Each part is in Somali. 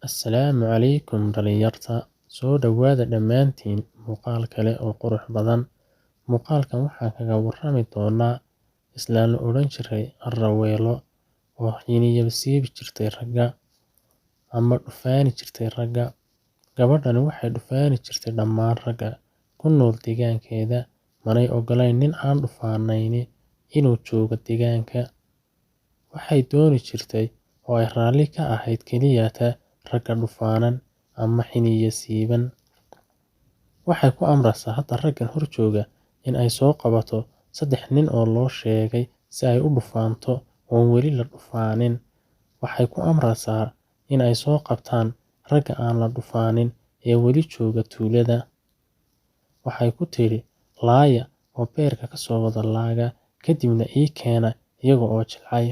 Assalaamu calaykum dhalinyarta. Soo dhawaada dhammaantiin muuqaal kale oo qurux badan. Muuqaalkan waxaan kaga warrami doonaa islaan la odhan jiray Araweelo oo xiniya siibi jirtay ragga ama dhufaani jirtay ragga. Gabadhani waxay dhufaani jirtay dhammaan ragga ku nool deegaankeeda, manay ogolayn nin aan dhufaanayni inuu joogo deegaanka. Waxay dooni jirtay oo ay raalli ka ahayd keliyata ragga dhufaanan ama xiniya siiban. Waxay ku amraysaa hadda raggan hor jooga in ay soo qabato 3 nin oo loo sheegay si ay u dhufaanto oo weli la dhufaanin. Waxay ku amraysaa in ay soo qabtaan ragga aan la dhufaanin ee weli jooga tuulada. Waxay ku tiri laaya oo beerka ka soo wada laaga kadibna ii keena iyaga oo jilcay.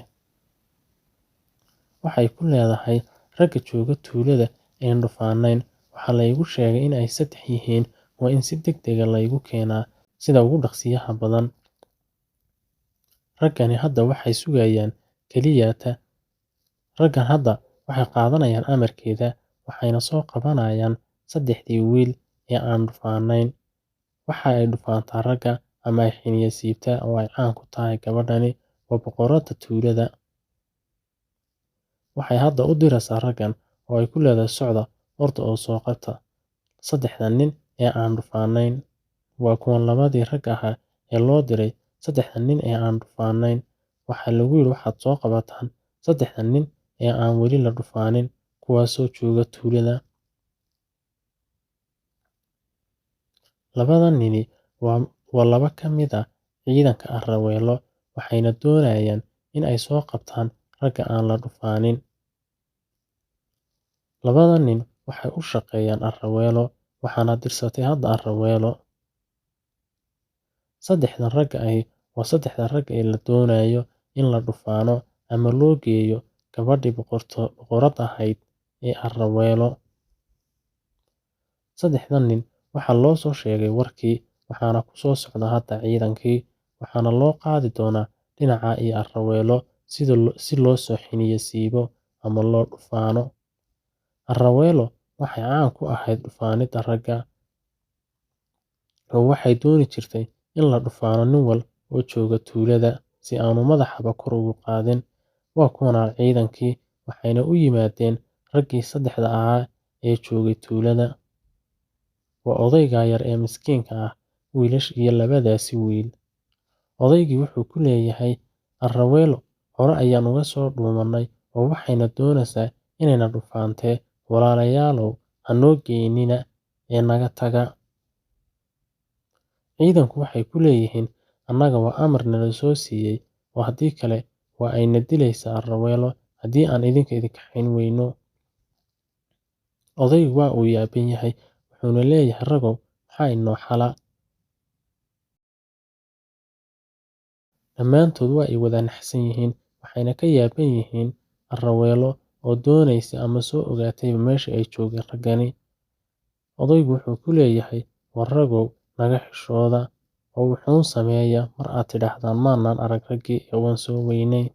Waxay ku leedahay ragga jooga tuulada een dhufaanayn waxaa la igu sheegay in ay 3 yihiin, waa in si degdeg ah la igu keenaa sida ugu dhaqsiyaha badan. Raggani hadda waxay sugayaan keliyata. Raggan hadda waxay qaadanayaan amarkeeda waxayna soo qabanayaan 3dii wiil ee aan dhufaanayn. Waxa ay dhufaantaa ragga ama ay xiniya siibta oo ay caan ku tahay gabadhani waa boqorada tuulada. Waxay hadda u diraysaa raggan oo ay ku leedahay socda orda oo soo qabta 3 nin ee aan dhufaanayn. Waa kuwan labadii rag ahaa ee loo diray 3 nin ee aan dhufaanayn. Waxaa lagu yiri waxaad soo qabataan 3 nin ee aan weli la dhufaanin kuwaasoo jooga tuulada. Labadan nini waa 2 ka mid ah ciidanka Araweelo waxayna doonayaan in ay soo qabtaan ragga aan la dhufaanin. Labadan nin waxay u shaqeeyaan Araweelo waxaana dirsatay hadda Araweelo. 3dan ragga ahi waa 3da rag ee la doonayo in la dhufaano ama loo geeyo gabadhii boqorad ahayd ee Araweelo. 3dan nin waxaa loo soo sheegay warkii waxaana ku soo socda hadda ciidankii waxaana loo qaadi doonaa dhinaca iyo Araweelo si loo soo xiniya siibo ama loo dhufaano. Araweelo waxay caan ku ahayd dhufaanida ragga oo waxay dooni jirtay in la dhufaano nin wal oo jooga tuulada si aanu madaxaba kor ugu qaadin. Waa kuwan ciidankii waxayna u yimaadeen raggii 3da ahaa ee joogay tuulada. Waa odayga yar ee miskiinka ah wiilash iyo 2daasi wiil. Odaygii wuxuu ku leeyahay Araweelo hore ayaan uga soo dhuumanay oo waxayna doonaysaa inayna dhufaantee walaalayaalow hanoo geynina ee naga taga. Ciidanku waxay ku leeyihiin annaga waa amar nala soo siiyay oo haddii kale waa ayna dilaysaa Araweelo haddii aan idinka kaxayn weyno. Odaygu waa uu yaaban yahay wuxuuna leeyahay ragow maxaa inoo xala. Dhammaantood waa ay wada naxsan yihiin waxayna ka yaaban yihiin Araweelo oo doonaysa ama soo ogaatayba meesha ay joogeen raggani. Odaygu wuxuu ku leeyahay war ragow naga xishooda oo wuxuun sameeya mar aad tidhaahdaan maanaan arag raggii ee waan soo weynay.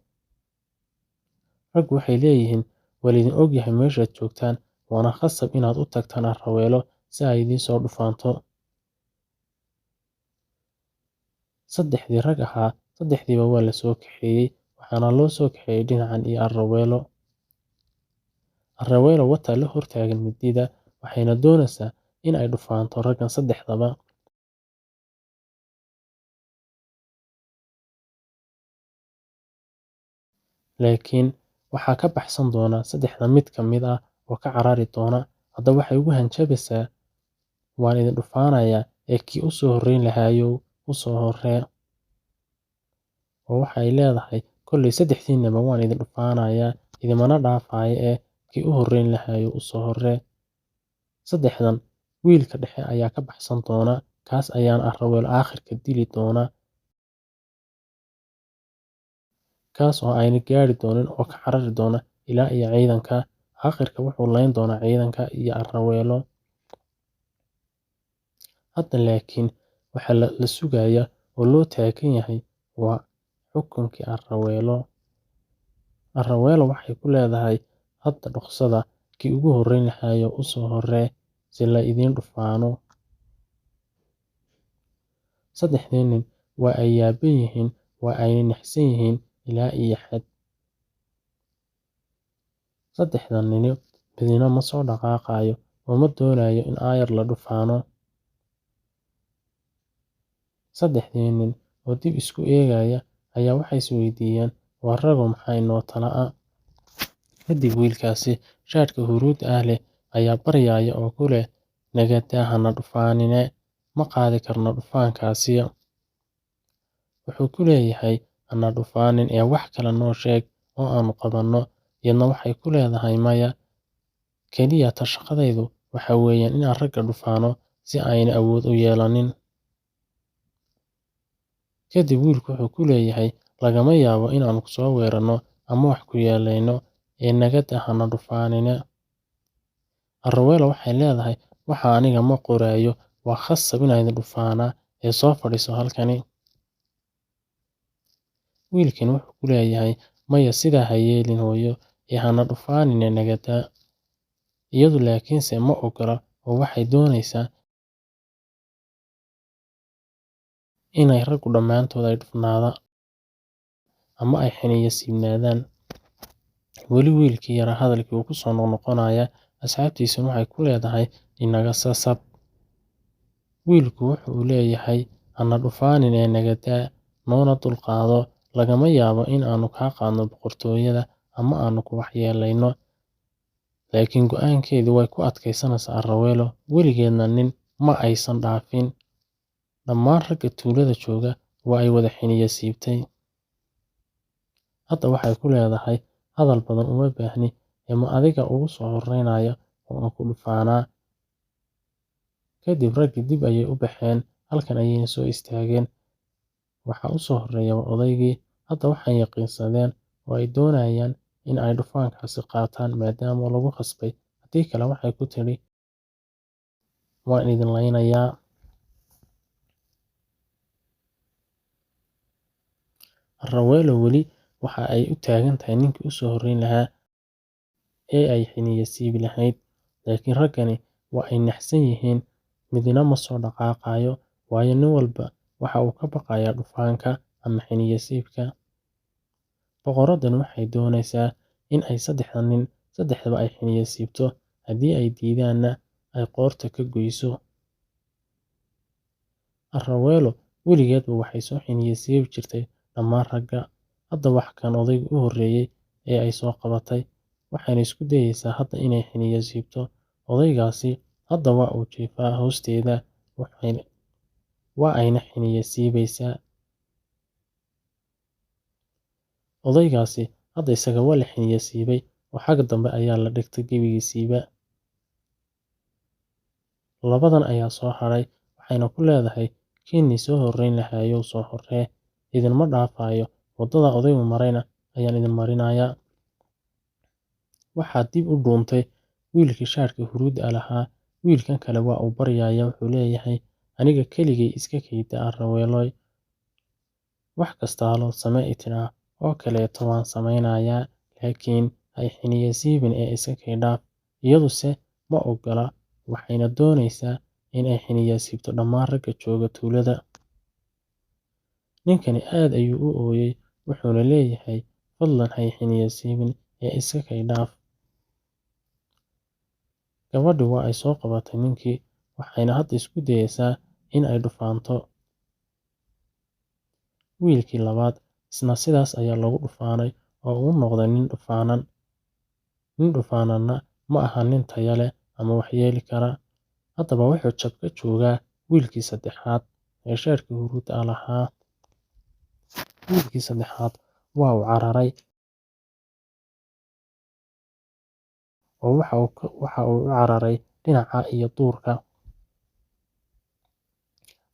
Raggu waxay leeyihiin waa idin ogyahay meeshaad joogtaan waana khasab inaad u tagtaan Araweelo si ay idiin soo dhufaanto. 3dii rag ahaa 3diiba waa la soo kaxeeyey waxaana loo soo kaxeeyey dhinacan iyo Araweelo. Araweelo wataa la hortaagan midida waxayna doonaysaa in ay dhufaanto raggan 3daba. Laakiin waxaa ka baxsan doona 3da mid ka mid ah oo ka carari doona. Hadda waxay ugu hanjabaysaa waan idin dhufaanayaa ee kii u soo horreyn lahaayow u soo horree. Oo waxay leedahay kolley 3diinaba waan idin dhufaanayaa idimana dhaafaya ee kii u horreyn lahaayow u soo horree. 3dan wiilka dhexe ayaa ka baxsan doona kaas ayaan Araweelo aakhirka dili doona. Kaas oo ayna gaari doonin oo ka carari doona ilaa iyo ciidanka. Aakhirka wuxuu layn doonaa ciidanka iyo Araweelo. Hadda laakiin waxa la sugaya oo loo taagan yahay waa xukunkii Araweelo. Araweelo waxay ku leedahay hadda dhaqsada kii ugu horreyn lahayo u soo horree si la idiin dhufaano. Saddexdii nin waa ay yaaban yihiin, waa ayna naxsan yihiin ilaa iyo xad. Saddexdan nini midina ma soo dhaqaaqayo oo ma doonayo in aayar la dhufaano. Saddexdii nin oo dib isku eegaya ayaa waxay is weydiiyeen, waa rago maxaa inoo tala ah. Kadib wiilkaasi shaadhka huruud ah leh ayaa baryaya oo ku leh, nagadaa hana dhufaanine, ma qaadi karno dhufaankaasi. Wuxuu ku leeyahay, hana dhufaanin ee wax kale noo sheeg oo aanu qabanno. Iyadna waxay ku leedahay, maya, keliya ta shaqadaydu waxa weeyaan in aan ragga dhufaano si ayna awood u yeelanin. Kadib wiilku wuxuu ku leeyahay, lagama yaabo in aan ku soo weerarno ama wax ku yeelayno ee nagadaa hana dhufaanine. Arowelo waxay leedahay, waxa aniga ma qoraayo, waa khasab inayna dhufaanaa ee soo fadhiiso halkani. Wiilkani wuxuu ku leeyahay, maya, sidaa ha yeelin hooyo ee hana dhufaanine nagadaa. Iyadu laakiinse ma ogola oo waxay doonaysaa inay raggu dhammaantood ay dhufnaada ama ay xiniya siibnaadaan. Weli wiilkii yaraa hadalkii uu ku soo noqnoqonaya, asxaabtiisuna waxay ku leedahay, inaga sasab. Wiilku wuxuu leeyahay, hana dhufaanin ee nagadaa, noona dulqaado, lagama yaabo in aanu kaa qaadno boqortooyada ama aanu ku waxyeelayno. Laakiin go'aankeedu way ku adkaysanaysaa Arowelo, weligeedna nin ma aysan dhaafin. Dhammaan ragga tuulada jooga waa ay wada xiniya siibtay. Hadda waxay ku leedahay, hadal badan uma baahni ee ma adiga ugu soo horreynaya oo aan ku dhufaanaa. Kadib raggii dib ayay u baxeen, halkan ayayna soo istaageen. Waxaa u soo horreeya odaygii. Hadda waxay yaqiinsadeen oo ay doonayaan in ay dhufaankaasi qaataan maadaama lagu khasbay. Haddii kale waxay ku tiri, waan idin laynayaa. Arowelo weli waxa ay u taagan tahay ninkii u soo horreyn lahaa ee ay xiniya siibi lahayd. Laakiin raggani waa ay naxsan yihiin, midna ma soo dhaqaaqayo, waayo nin walba waxa uu ka baqayaa dhufaanka ama xiniya siibka. Boqoraddani waxay doonaysaa in ay saddexda nin saddexdaba ay xiniya siibto, haddii ay diidaanna ay qoorta ka goyso. Arowelo weligeedba waxay soo xiniya siibi jirtay dhammaan ragga. Hadda wax kan odayga u horreeyay ee ay soo qabatay, waxayna isku dayaysaa hadda inay xiniya siibto. Odaygaasi hadda waa uu jiifaa hoosteeda, waa ayna xiniya siibaysaa. Odaygaasi hadda isaga waa la xiniya siibay oo xagga dambe ayaa la dhigtay gebigiisiiba. Labadan ayaa soo haray, waxayna ku leedahay, keenii soo horreyn lahayow soo horree, idinma dhaafayo, waddada odaygu marayna ayaan idin marinayaa. Waxaa dib u dhuuntay wiilkii shaadhka huruudda lahaa. Wiilkan kale waa uu baryaya, wuxuu leeyahay, aniga keligay iska kayda Aroweloy, wax kasta loo samee itidhaa oo kaleeto waan samaynayaa, laakiin hay xiniya siibin ee iska kay dhaaf. Iyaduse ma ogola, waxayna doonaysaa in ay xiniya siibto dhammaan ragga jooga tuulada. Ninkani aad ayuu u ooyay, wuxuuna leeyahay, fadlan hay xiniya siibin ee iska kay dhaaf. Gabadhi waa ay soo qabatay ninkii, waxayna hadda isku dayaysaa in ay dhufaanto. Wiilkii labaad isna sidaas ayaa lagu dhufaanay oo uu noqday nin dhufaanan. Nin dhufaananna ma aha nin taya leh ama waxyeeli kara. Haddaba wuxuu jab ka joogaa wiilkii saddexaad ee shaadhka huruudda lahaa. Wiilkii saddexaad waa uu cararay oo waxa uu u cararay dhinaca iyo duurka.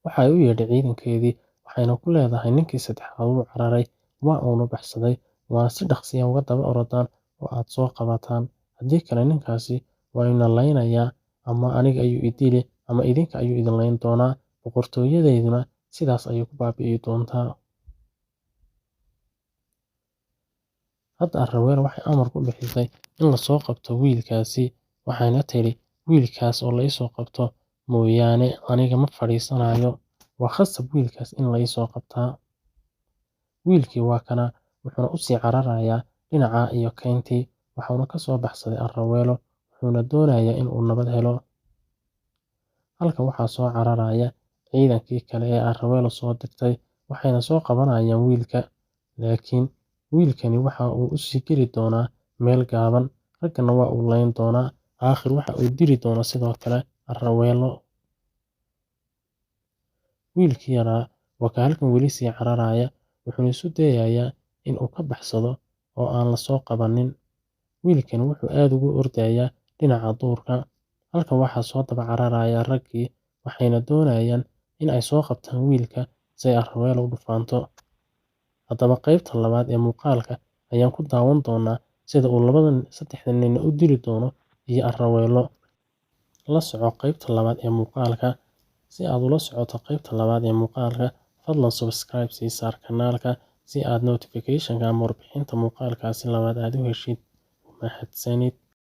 Waxay u yeedhay ciidankeedii, waxayna ku leedahay, ninkii saddexaad wuu cararay, waa uuna baxsaday, waana si dhaqsiya uga daba orodaan oo aad soo qabataan. Haddii kale ninkaasi waa ina laynayaa, ama aniga ayuu idili, ama idinka ayuu idin layn doonaa. Boqortooyadeyduna sidaas ayay ku baabi'i doontaa. Hadda Arrawelo waxay amar ku bixisay in la soo qabto wiilkaasi, waxayna tidhi wiilkaas oo la isoo qabto mooyaane aniga ma fadhiisanayo. Waa khasab wiilkaas in la isoo qabtaa. Wiilkii waa kana, wuxuuna u sii cararayaa dhinaca iyo kayntii, waxaana ka soo baxsaday Arrawelo, wuxuuna doonayaa in uu nabad helo. Halkan waxaa soo cararaya ciidankii kale ee Arrawelo soo dirtay, waxayna soo qabanayaan wiilka. Laakiin wiilkani waxa uu u sii geli doonaa meel gaaban, raggana waa uu layn doonaa. Aakhir waxa uu dili doonaa sidoo kale Arrawelo. Wiilkii yaraa waa ka halkan weli sii cararaya, wuxuuna isu dayayaa in uu ka baxsado oo aan la soo qabanin. Wiilkani wuxuu aad ugu ordayaa dhinaca duurka. Halkan waxaa soo daba cararaya raggii, waxayna doonayaan in ay soo qabtaan wiilka si ay Arrawelo u dhufaanto. Haddaba qaybta labaad ee muuqaalka ayaan ku daawan doonaa sida uu saddexdan nin u dili doono iyo Arrawelo. La soco qaybta labaad ee muuqaalka. Si aad ula socoto qaybta labaad ee muuqaalka, fadlan subscribe sii saar kanaalka si aad notification-ka ama warbixinta muuqaalkaasi labaad aad u heshid. Mahadsanid.